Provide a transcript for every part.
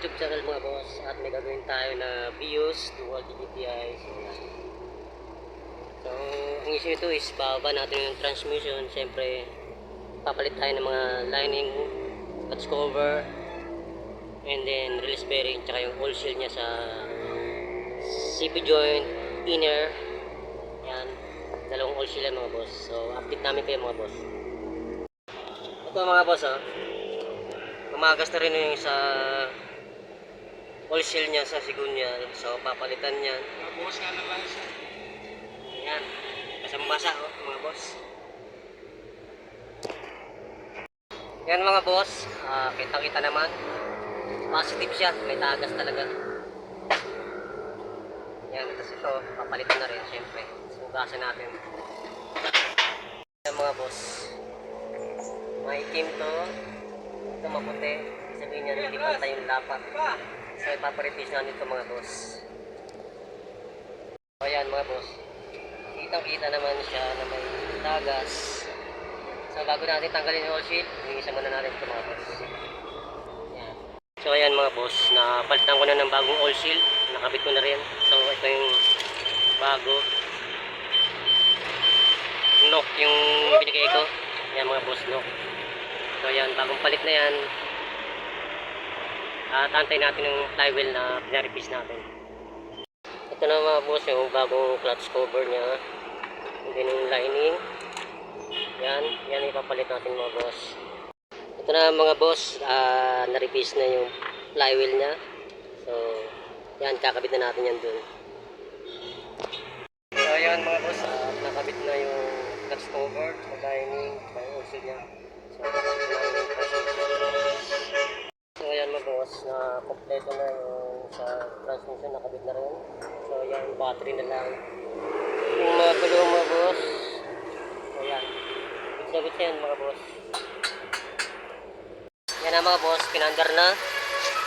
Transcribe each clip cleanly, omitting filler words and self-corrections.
YouTube channel mga boss, at may gagawin tayo na Vios dual DPI. So ang issue nito is bababa natin yung transmission. Siyempre papalit tayo ng mga lining, clutch cover, and then release bearing, tsaka yung oil seal niya sa CP joint, inner. Yan, dalawang oil seal yan mga boss. So update namin kayo mga boss. Ito mga boss, umagas na rin yung sa oil seal niya sa sigunyal. So papalitan yan. Bukas nga na lang siya. Yan, basang-basa mga boss. Yan mga boss, kita-kita naman. Positive siya, may tagas talaga. Yan, tapos ito, papalitan na rin syempre. Sugasan natin. Yan mga boss. May itim to. Ito maputi. Sabihin niya, hindi pantay yung lapat. So ipaparepis natin ito mga boss. So ayan mga boss. Kitang-kita naman siya na may tagas. So bago natin tanggalin yung oil seal, linisan muna natin ito mga boss. Yan. So ayan mga boss, napalitan ko na ng bagong oil seal. Nakabit ko na rin. So ito yung bago. Knock yung binigay ko. Yan mga boss, knock. So ayan, bagong palit na yan. At antay natin yung flywheel na pinarepis natin. Ito na mga boss yung bagong clutch cover niya. And then yung lining. Yan ipapalit natin mga boss. Ito na mga boss, narepis na yung flywheel niya. So yan, kakabit na natin yan dun. So yan mga boss, nakabit na yung clutch cover, yung lining, yung oil seal niya. So ayan mga boss, na kompleto na yung sa transmission, nakabit na rin. So ayan, battery na lang yung mga gulong mga boss. So ayan, bit na yan mga boss. Yan na mga boss, pinandar na.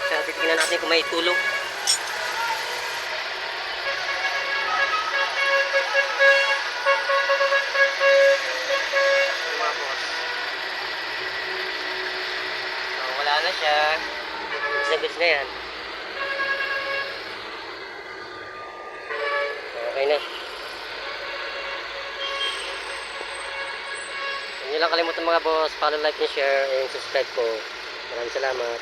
So titignan natin kung may tulog. Mga boss, so wala na siya. Bits na yan. Okay na. Huwag niyo lang kalimutan mga boss, follow, like, and share, and subscribe po. Maraming salamat.